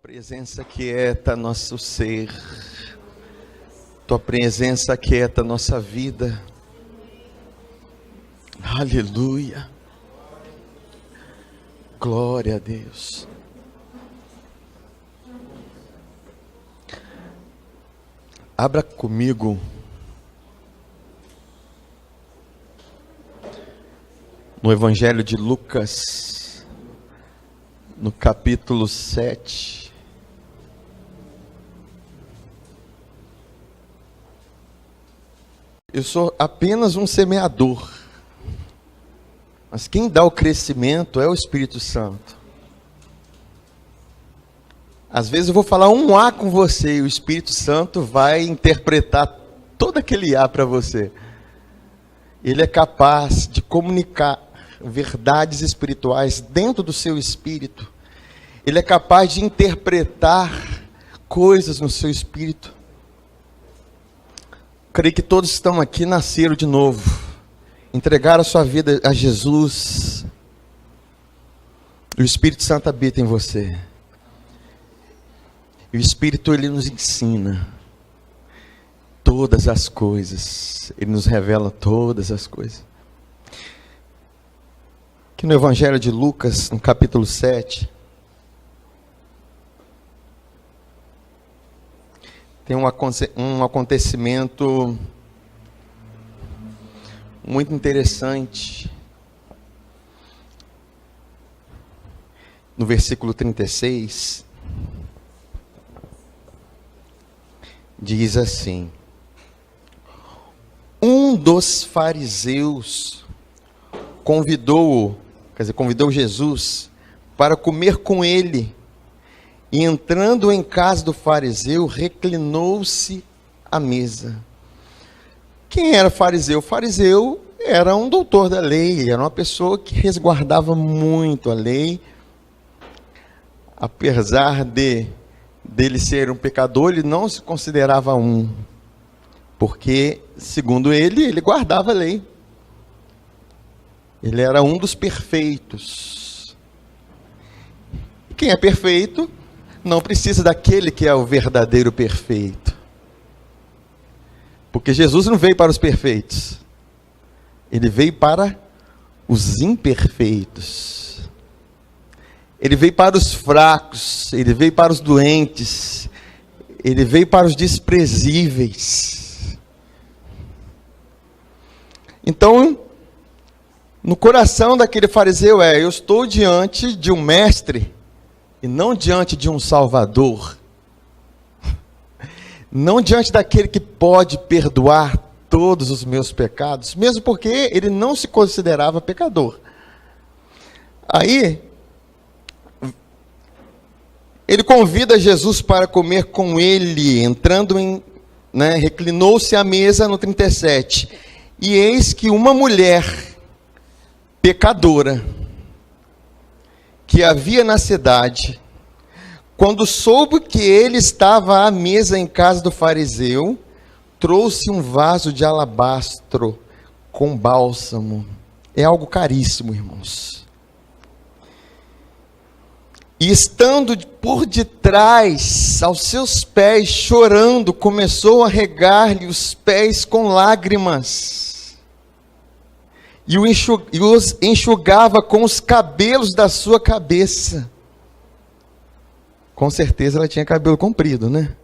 presença quieta nosso ser, Tua presença quieta nossa vida. Aleluia. Glória a Deus. Abra comigo no Evangelho de Lucas, no capítulo 7. Eu sou apenas um semeador, mas quem dá o crescimento é o Espírito Santo. Às vezes eu vou falar um A com você e o Espírito Santo vai interpretar todo aquele A para você. Ele é capaz de comunicar verdades espirituais dentro do seu espírito. Ele é capaz de interpretar coisas no seu espírito. Creio que todos estão aqui, nasceram de novo, entregaram a sua vida a Jesus. O Espírito Santo habita em você. E o Espírito, ele nos ensina todas as coisas. Ele nos revela todas as coisas. Aqui no Evangelho de Lucas, no capítulo 7, tem um acontecimento muito interessante. No versículo 36, diz assim: um dos fariseus convidou Jesus para comer com ele. E entrando em casa do fariseu, reclinou-se à mesa. Quem era fariseu? O fariseu era um doutor da lei, era uma pessoa que resguardava muito a lei. Apesar dele ser um pecador, ele não se considerava um, porque, segundo ele guardava a lei. Ele era um dos perfeitos. E quem é perfeito não precisa daquele que é o verdadeiro perfeito. Porque Jesus não veio para os perfeitos. Ele veio para os imperfeitos. Ele veio para os fracos. Ele veio para os doentes. Ele veio para os desprezíveis. Então, no coração daquele fariseu eu estou diante de um mestre e não diante de um salvador. Não diante daquele que pode perdoar todos os meus pecados, mesmo porque ele não se considerava pecador. Aí, ele convida Jesus para comer com ele, reclinou-se à mesa no 37. E eis que uma mulher pecadora, que havia na cidade, quando soube que ele estava à mesa em casa do fariseu, trouxe um vaso de alabastro com bálsamo. É algo caríssimo, irmãos. E estando por detrás, aos seus pés, chorando, começou a regar-lhe os pés com lágrimas. E os enxugava com os cabelos da sua cabeça. Com certeza ela tinha cabelo comprido, né?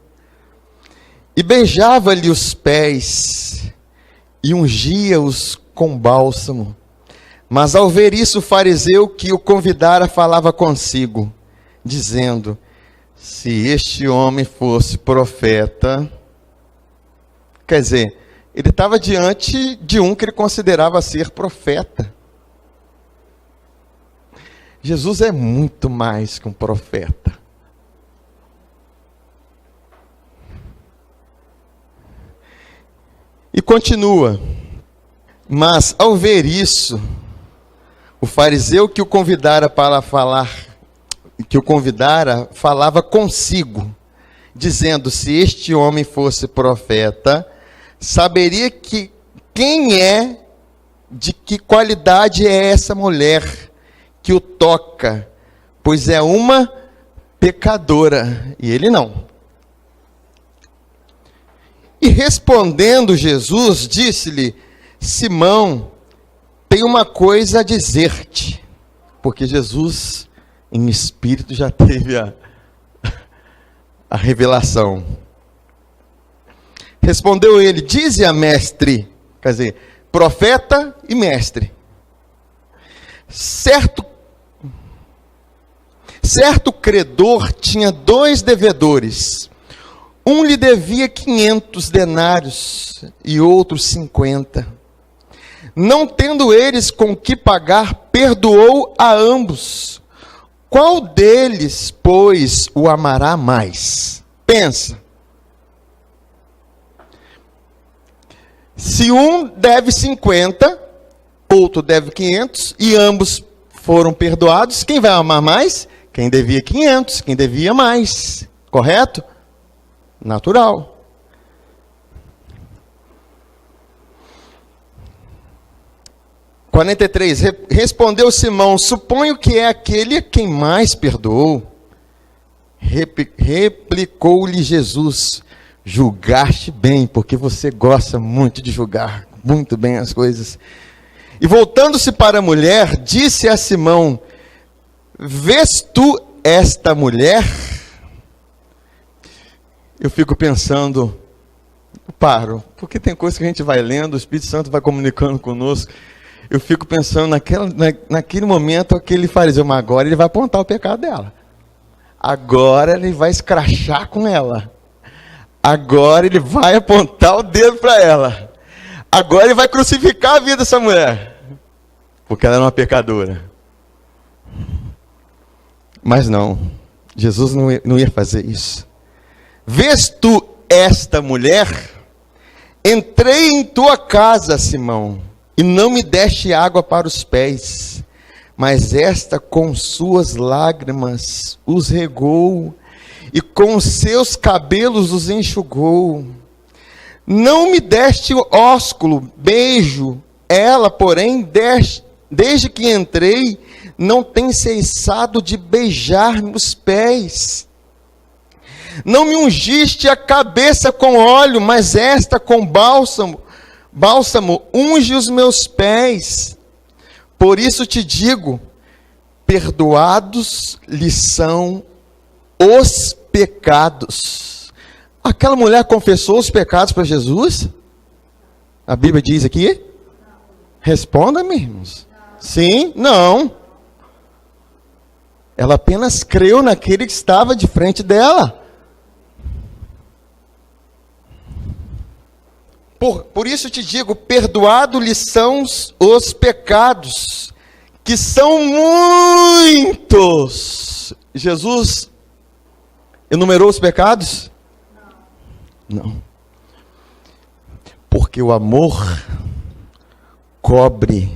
E beijava-lhe os pés e ungia-os com bálsamo. Mas ao ver isso, o fariseu que o convidara falava consigo, dizendo: se este homem fosse profeta. Quer dizer, ele estava diante de um que ele considerava ser profeta. Jesus é muito mais que um profeta. E continua: mas ao ver isso, o fariseu que o convidara para falar, falava consigo, dizendo: se este homem fosse profeta, saberia que quem é, de que qualidade é essa mulher que o toca, pois é uma pecadora, e ele não. E respondendo Jesus, disse-lhe: Simão, tenho uma coisa a dizer-te. Porque Jesus, em espírito, já teve a revelação. Respondeu ele: dize a mestre, quer dizer, profeta e mestre. Certo credor tinha 2 devedores. Um lhe devia 500 denários e outro 50. Não tendo eles com que pagar, perdoou a ambos. Qual deles, pois, o amará mais? Pensa. Se um deve 50, outro deve 500, e ambos foram perdoados, quem vai amar mais? Quem devia 500, quem devia mais. Correto? Natural. – 43. Respondeu Simão: suponho que é aquele a quem mais perdoou. Replicou-lhe Jesus: julgaste bem, porque você gosta muito de julgar muito bem as coisas. E voltando-se para a mulher, disse a Simão: vês tu esta mulher? Eu fico pensando, paro, porque tem coisas que a gente vai lendo, o Espírito Santo vai comunicando conosco. Eu fico pensando naquele momento, aquele fariseu, mas agora ele vai apontar o pecado dela. Agora ele vai escrachar com ela. Agora ele vai apontar o dedo para ela. Agora ele vai crucificar a vida dessa mulher. Porque ela era uma pecadora. Mas não, Jesus não ia fazer isso. Vês tu esta mulher? Entrei em tua casa, Simão, e não me deste água para os pés, mas esta com suas lágrimas os regou, e com seus cabelos os enxugou. Não me deste ósculo, beijo, ela, porém, desde que entrei, não tem cessado de beijar-me os pés. Não me ungiste a cabeça com óleo, mas esta com bálsamo unge os meus pés. Por isso te digo, perdoados lhe são os pecados. Aquela mulher confessou os pecados para Jesus? A Bíblia diz aqui? Responda-me, irmãos. Sim? Não. Ela apenas creu naquele que estava de frente dela. Por isso te digo, perdoado lhe são os pecados, que são muitos. Jesus enumerou os pecados? Não. Porque o amor cobre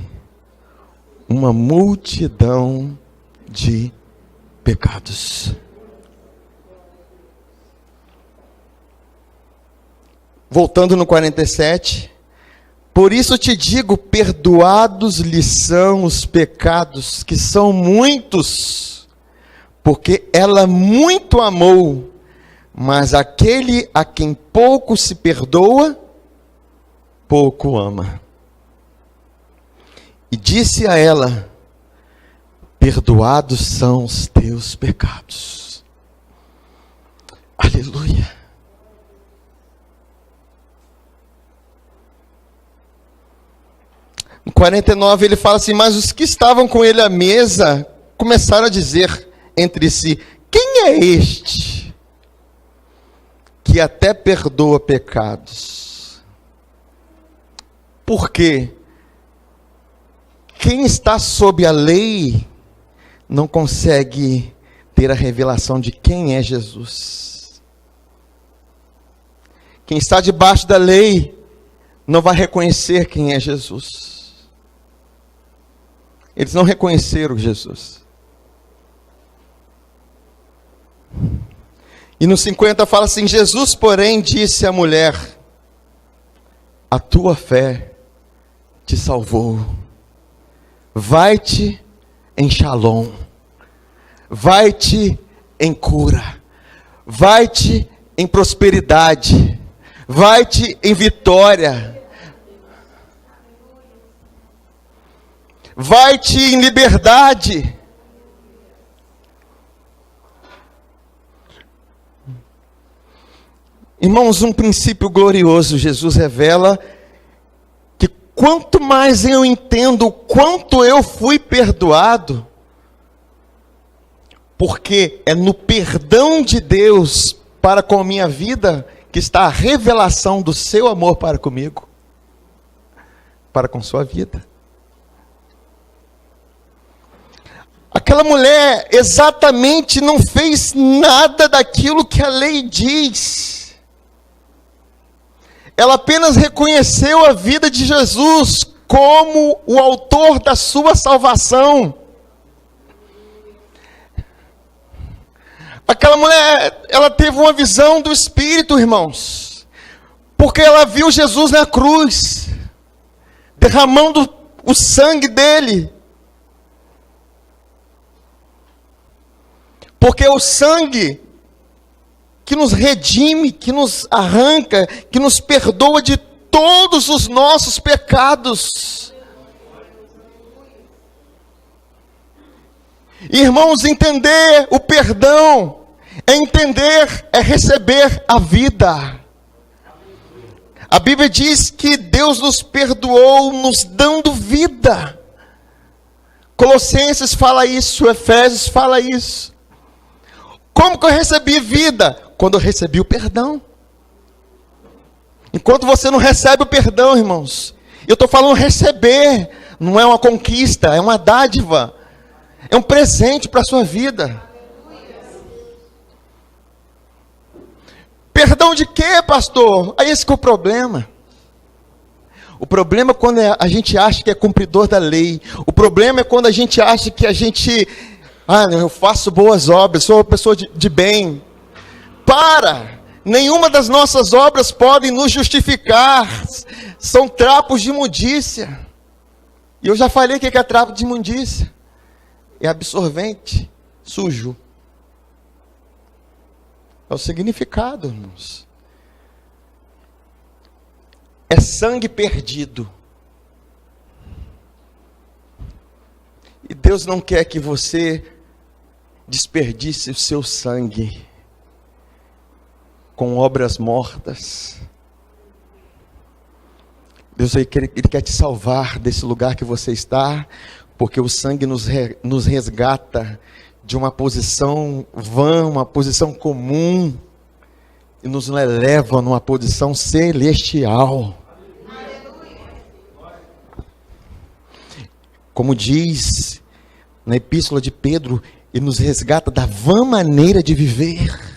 uma multidão de pecados. Voltando no 47, por isso te digo, perdoados lhe são os pecados, que são muitos, porque ela muito amou, mas aquele a quem pouco se perdoa, pouco ama. E disse a ela: perdoados são os teus pecados. Aleluia. Em 49 ele fala assim: mas os que estavam com ele à mesa começaram a dizer entre si: quem é este que até perdoa pecados? Porque quem está sob a lei não consegue ter a revelação de quem é Jesus. Quem está debaixo da lei não vai reconhecer quem é Jesus. Eles não reconheceram Jesus. E no 50 fala assim: Jesus, porém, disse à mulher: a tua fé te salvou. Vai-te em Shalom. Vai-te em cura, vai-te em prosperidade, vai-te em vitória, vai-te em liberdade. Irmãos, um princípio glorioso, Jesus revela que quanto mais eu entendo o quanto eu fui perdoado, porque é no perdão de Deus para com a minha vida que está a revelação do seu amor para comigo, para com sua vida. Aquela mulher exatamente não fez nada daquilo que a lei diz. Ela apenas reconheceu a vida de Jesus como o autor da sua salvação. Aquela mulher, ela teve uma visão do Espírito, irmãos, porque ela viu Jesus na cruz, derramando o sangue dele. Porque é o sangue que nos redime, que nos arranca, que nos perdoa de todos os nossos pecados. Irmãos, entender o perdão é receber a vida. A Bíblia diz que Deus nos perdoou nos dando vida. Colossenses fala isso, Efésios fala isso. Como que eu recebi vida? Quando eu recebi o perdão. Enquanto você não recebe o perdão, irmãos, eu estou falando receber, não é uma conquista, é uma dádiva, é um presente para a sua vida. Perdão de quê, pastor? É esse que é o problema. O problema é quando a gente acha que é cumpridor da lei. O problema é quando a gente acha que a gente... eu faço boas obras, sou uma pessoa de bem. Nenhuma das nossas obras podem nos justificar. São trapos de imundícia. E eu já falei o que é trapo de imundícia. É absorvente, sujo. É o significado, irmãos. É sangue perdido. E Deus não quer que você desperdice o seu sangue com obras mortas. Deus Ele quer te salvar desse lugar que você está, porque o sangue nos resgata de uma posição vã, uma posição comum, e nos eleva numa posição celestial. Como diz na epístola de Pedro, Ele nos resgata da vã maneira de viver.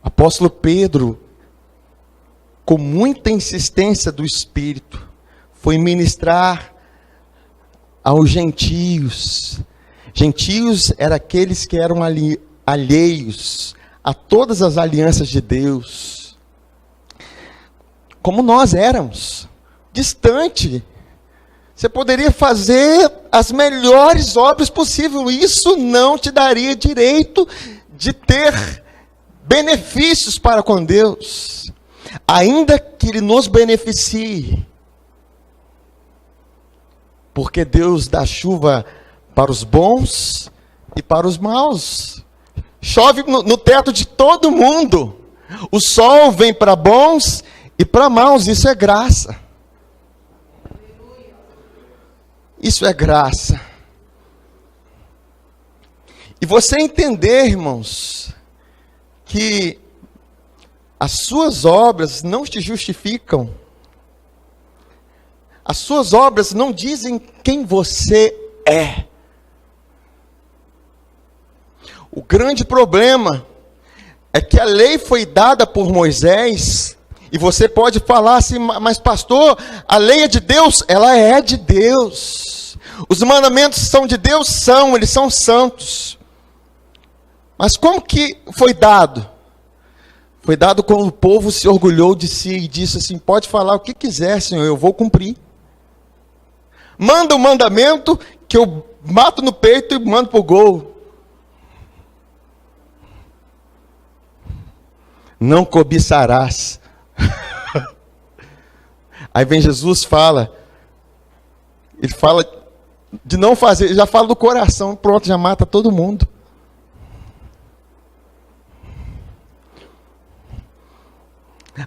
Apóstolo Pedro, com muita insistência do Espírito, foi ministrar aos gentios. Gentios eram aqueles que eram alheios a todas as alianças de Deus. Como nós éramos, distante. Você poderia fazer as melhores obras possíveis, isso não te daria direito de ter benefícios para com Deus, ainda que Ele nos beneficie, porque Deus dá chuva para os bons e para os maus, chove no teto de todo mundo, o sol vem para bons e para maus, isso é graça. Isso é graça. E você entender, irmãos, que as suas obras não te justificam. As suas obras não dizem quem você é. O grande problema é que a lei foi dada por Moisés, e você pode falar assim, mas pastor, a lei é de Deus? Ela é de Deus. Os mandamentos são de Deus? São, eles são santos. Mas como que foi dado? Foi dado quando o povo se orgulhou de si e disse assim, pode falar o que quiser, Senhor, eu vou cumprir. Manda o mandamento que eu mato no peito e mando pro gol. Não cobiçarás. Aí vem Jesus, ele fala de não fazer, ele já fala do coração, pronto, já mata todo mundo.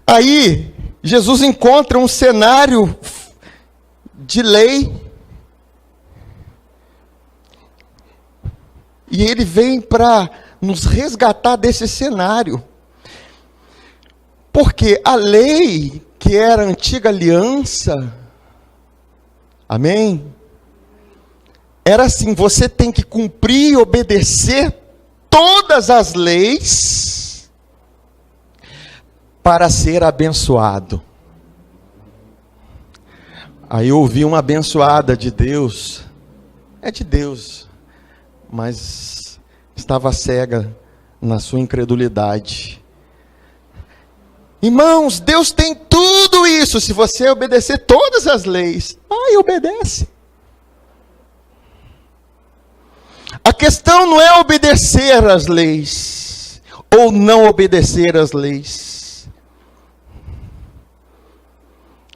Aí, Jesus encontra um cenário de lei, e ele vem para nos resgatar desse cenário. Porque a lei, que era a antiga aliança, amém? Era assim, você tem que cumprir e obedecer todas as leis para ser abençoado. Aí eu ouvi uma abençoada de Deus, é de Deus, mas estava cega na sua incredulidade. Irmãos, Deus tem tudo isso, se você obedecer todas as leis. Ai, obedece. A questão não é obedecer às leis, ou não obedecer às leis.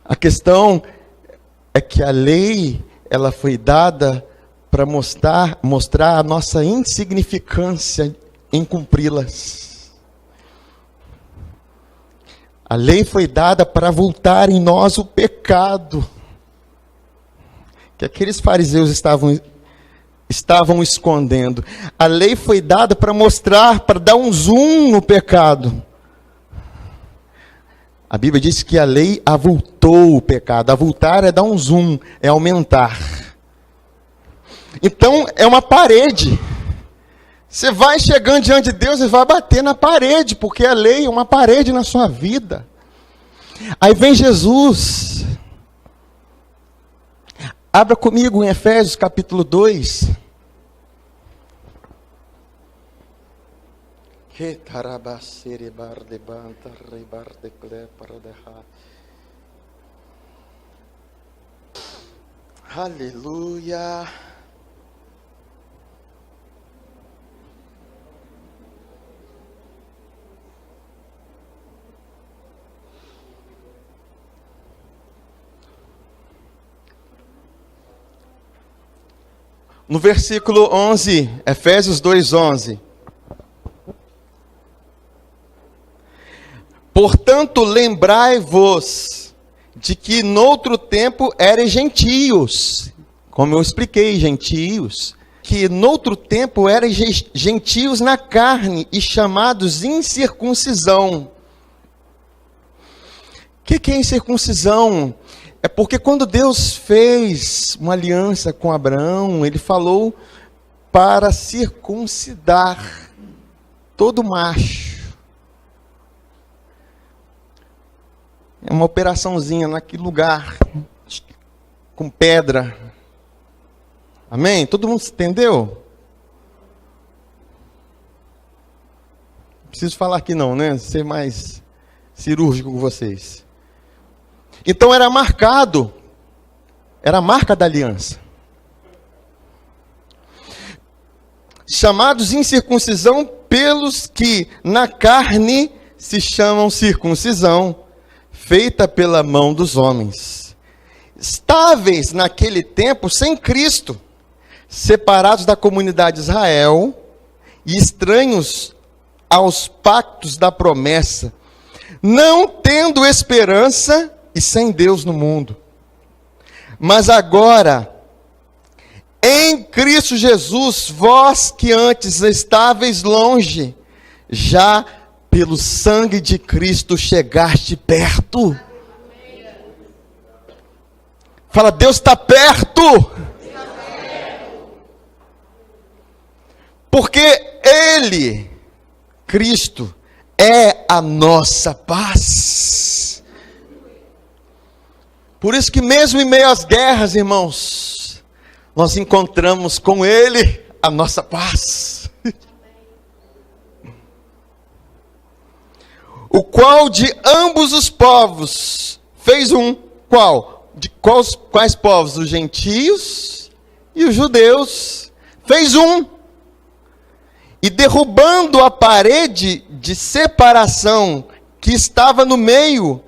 A questão é que a lei, ela foi dada para mostrar a nossa insignificância em cumpri-las. A lei foi dada para voltar em nós o pecado que aqueles fariseus estavam escondendo. A lei foi dada para mostrar, para dar um zoom no pecado. A Bíblia diz que a lei avultou o pecado. Avultar é dar um zoom, é aumentar. Então é uma parede. Você vai chegando diante de Deus e vai bater na parede, porque a lei é uma parede na sua vida. Aí vem Jesus. Abra comigo em Efésios capítulo 2. Aleluia. No versículo 11, Efésios 2:11. Portanto, lembrai-vos de que noutro tempo eres gentios, como eu expliquei, gentios, que noutro tempo eram gentios na carne e chamados incircuncisão. O que é incircuncisão? É porque quando Deus fez uma aliança com Abraão, ele falou para circuncidar todo macho. É uma operaçãozinha naquele lugar, com pedra. Amém? Todo mundo entendeu? Não preciso falar aqui não, né? Ser mais cirúrgico com vocês. Então era marcado, era a marca da aliança. Chamados incircuncisão pelos que na carne se chamam circuncisão, feita pela mão dos homens. Estáveis naquele tempo sem Cristo, separados da comunidade de Israel e estranhos aos pactos da promessa, não tendo esperança e sem Deus no mundo. Mas agora, em Cristo Jesus, vós que antes estáveis longe, já pelo sangue de Cristo chegaste perto. Fala, Deus está perto. Porque Ele, Cristo, é a nossa paz. Por isso que mesmo em meio às guerras, irmãos, nós encontramos com Ele a nossa paz. O qual de ambos os povos fez um, qual? de quais povos? Os gentios e os judeus. Fez um. E derrubando a parede de separação que estava no meio,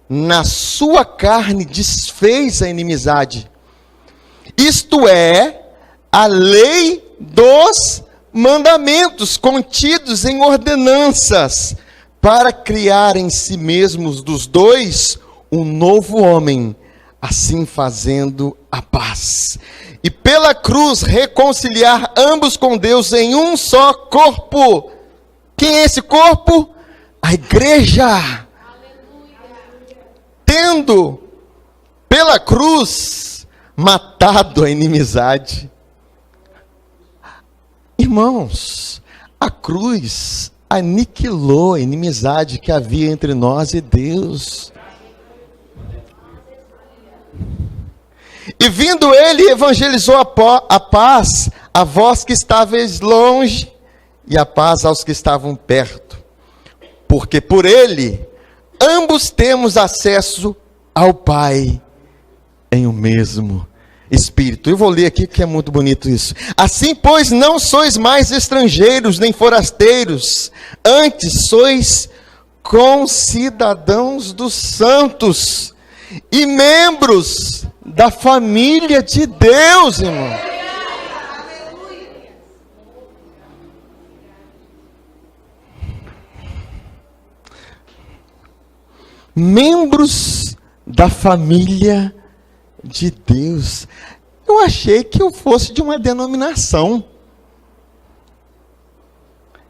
na sua carne desfez a inimizade. Isto é, a lei dos mandamentos contidos em ordenanças, para criar em si mesmos dos dois um novo homem, assim fazendo a paz. E pela cruz reconciliar ambos com Deus em um só corpo. Quem é esse corpo? A igreja. Tendo pela cruz matado a inimizade. Irmãos, a cruz aniquilou a inimizade que havia entre nós e Deus. E vindo ele, evangelizou a paz a vós que estáveis longe, e a paz aos que estavam perto. Porque por ele, ambos temos acesso ao Pai, em o mesmo Espírito. Eu vou ler aqui que é muito bonito isso. Assim, pois, não sois mais estrangeiros, nem forasteiros, antes sois concidadãos dos santos, e membros da família de Deus, irmão. Membros da família de Deus. Eu achei que eu fosse de uma denominação.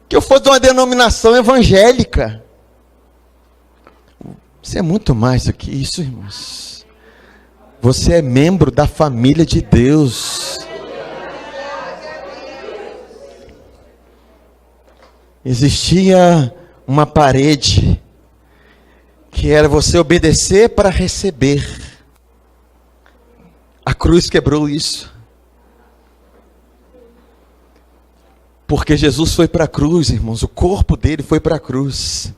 Que eu fosse de uma denominação evangélica. Você é muito mais do que isso, irmãos. Você é membro da família de Deus. Existia uma parede que era você obedecer para receber. A cruz quebrou isso. Porque Jesus foi para a cruz, irmãos. O corpo dele foi para a cruz.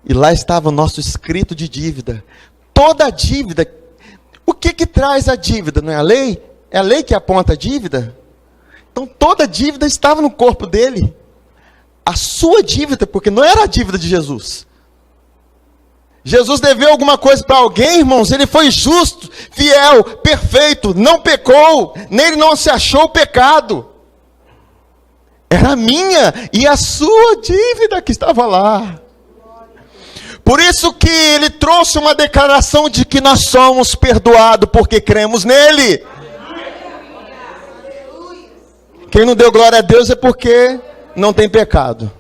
E lá estava o nosso escrito de dívida. Toda a dívida. O que traz a dívida? Não é a lei? É a lei que aponta a dívida? Então toda a dívida estava no corpo dele. A sua dívida, porque não era a dívida de Jesus. Jesus deveu alguma coisa para alguém, irmãos. Ele foi justo, fiel, perfeito, não pecou. Nele não se achou pecado. Era a minha e a sua dívida que estava lá. Por isso que ele trouxe uma declaração de que nós somos perdoados porque cremos nele. Quem não deu glória a Deus é porque não tem pecado.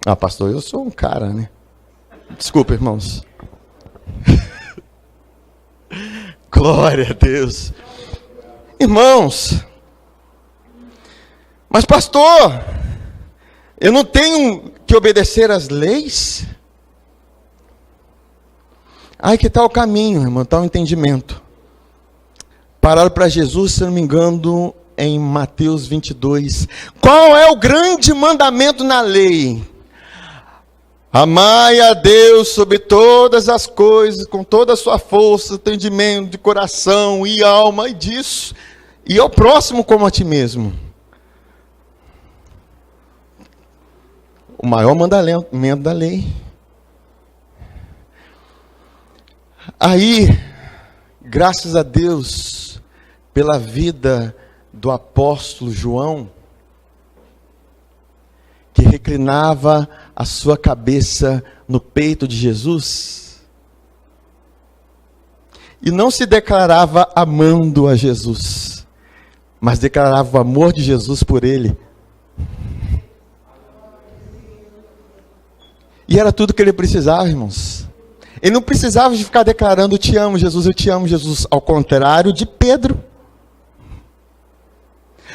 Ah, pastor, eu sou um cara, né? Desculpa, irmãos. Glória a Deus. Irmãos, mas pastor, eu não tenho que obedecer às leis? Aí que está o caminho, irmão, está o entendimento. Pararam para Jesus, se não me engano, em Mateus 22. Qual é o grande mandamento na lei? Amai a Deus sobre todas as coisas, com toda a sua força, entendimento, de coração e alma, e disso, e ao próximo como a ti mesmo. O maior mandamento da lei. Aí, graças a Deus, pela vida do apóstolo João, que reclinava a sua cabeça no peito de Jesus, e não se declarava amando a Jesus, mas declarava o amor de Jesus por ele. E era tudo que ele precisava, irmãos. Ele não precisava de ficar declarando, eu te amo, Jesus, eu te amo, Jesus. Ao contrário de Pedro.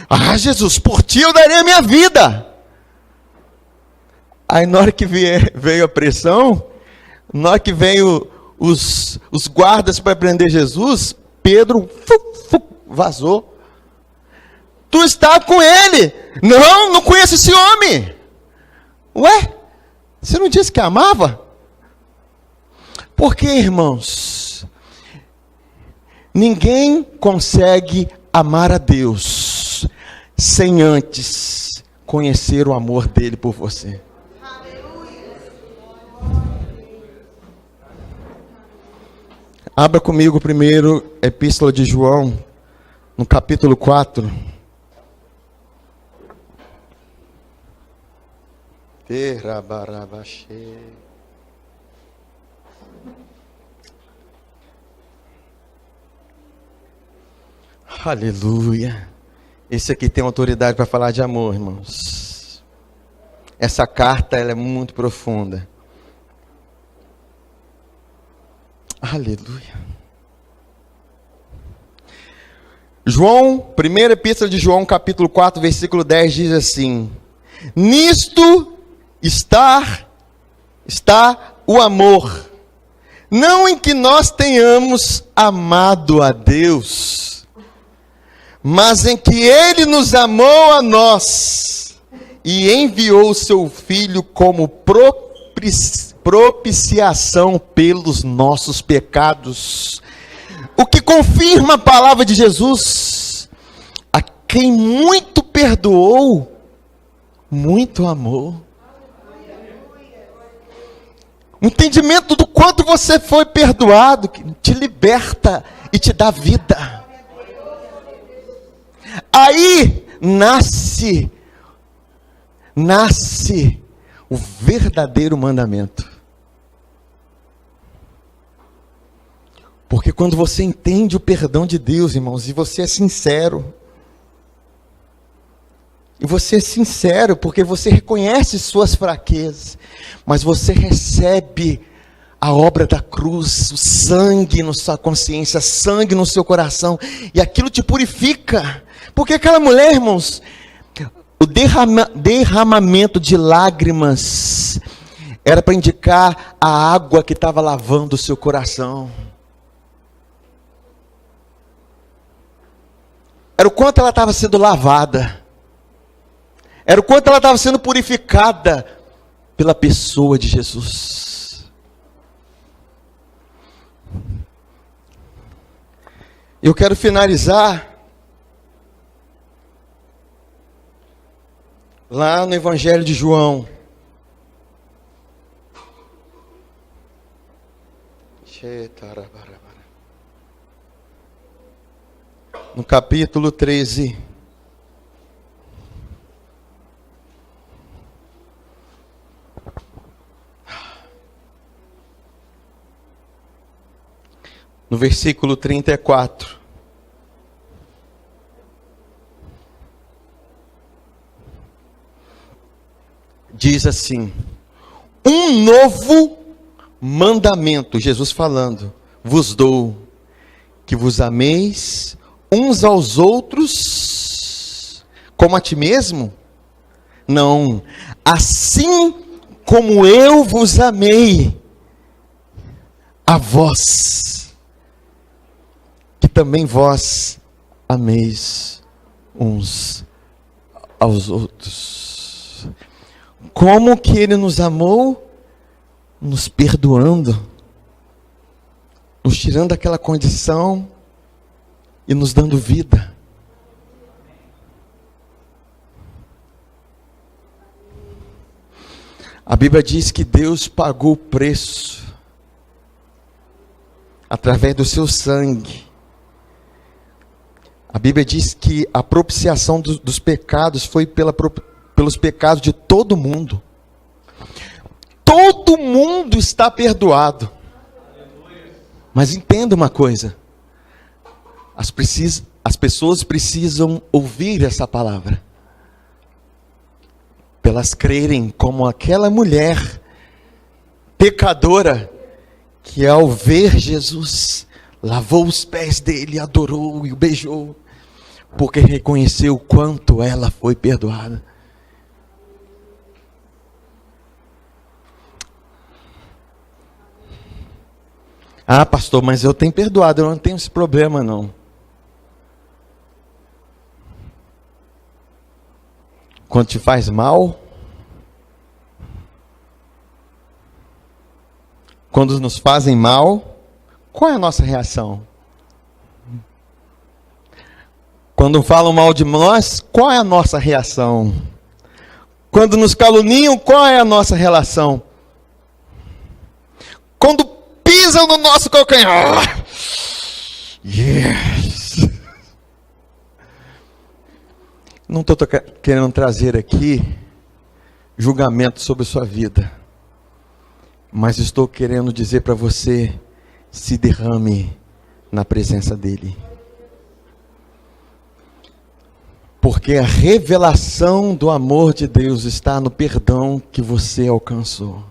Ah, Jesus, por ti eu daria a minha vida. Aí na hora que veio a pressão, na hora que veio os guardas para prender Jesus, Pedro vazou. Tu está com ele. Não conheço esse homem. Ué? Você não disse que amava? Porque, irmãos, ninguém consegue amar a Deus sem antes conhecer o amor dele por você. Abra comigo primeiro a Epístola de João, no capítulo 4. Aleluia. Esse aqui tem autoridade para falar de amor, irmãos. Essa carta, ela é muito profunda. Aleluia. João, primeira epístola de João, capítulo 4, versículo 10, diz assim: nisto está o amor, não em que nós tenhamos amado a Deus, mas em que Ele nos amou a nós, e enviou o seu Filho como propiciação pelos nossos pecados. O que confirma a palavra de Jesus: a quem muito perdoou, muito amou. O entendimento do quanto você foi perdoado, que te liberta e te dá vida. Aí nasce o verdadeiro mandamento. Porque quando você entende o perdão de Deus, irmãos, e você é sincero, porque você reconhece suas fraquezas, mas você recebe a obra da cruz, o sangue na sua consciência, sangue no seu coração, e aquilo te purifica. Porque aquela mulher, irmãos, o derramamento de lágrimas era para indicar a água que estava lavando o seu coração. Era o quanto ela estava sendo lavada. Era o quanto ela estava sendo purificada pela pessoa de Jesus. Eu quero finalizar lá no Evangelho de João. No capítulo 13. No versículo 34. Diz assim: um novo mandamento, Jesus falando, vos dou, que vos ameis uns aos outros como a ti mesmo? Não, assim como eu vos amei, a vós, que também vós ameis uns aos outros. Como que Ele nos amou? Nos perdoando, nos tirando daquela condição e nos dando vida. A Bíblia diz que Deus pagou o preço através do seu sangue. A Bíblia diz que a propiciação dos pecados foi pelos pecados de todo mundo. Todo mundo está perdoado. Mas entenda uma coisa: as pessoas precisam ouvir essa palavra, para elas crerem como aquela mulher pecadora, que ao ver Jesus, lavou os pés dele, adorou e o beijou, porque reconheceu o quanto ela foi perdoada. Ah, pastor, mas eu tenho perdoado, eu não tenho esse problema não. Quando te faz mal, Quando nos fazem mal, qual é a nossa reação? Quando falam mal de nós, qual é a nossa reação? Quando nos caluniam, qual é a nossa relação? Quando pisam no nosso calcanhar, yes! Não estou querendo trazer aqui julgamento sobre a sua vida, mas estou querendo dizer para você, se derrame na presença dEle. Porque a revelação do amor de Deus está no perdão que você alcançou.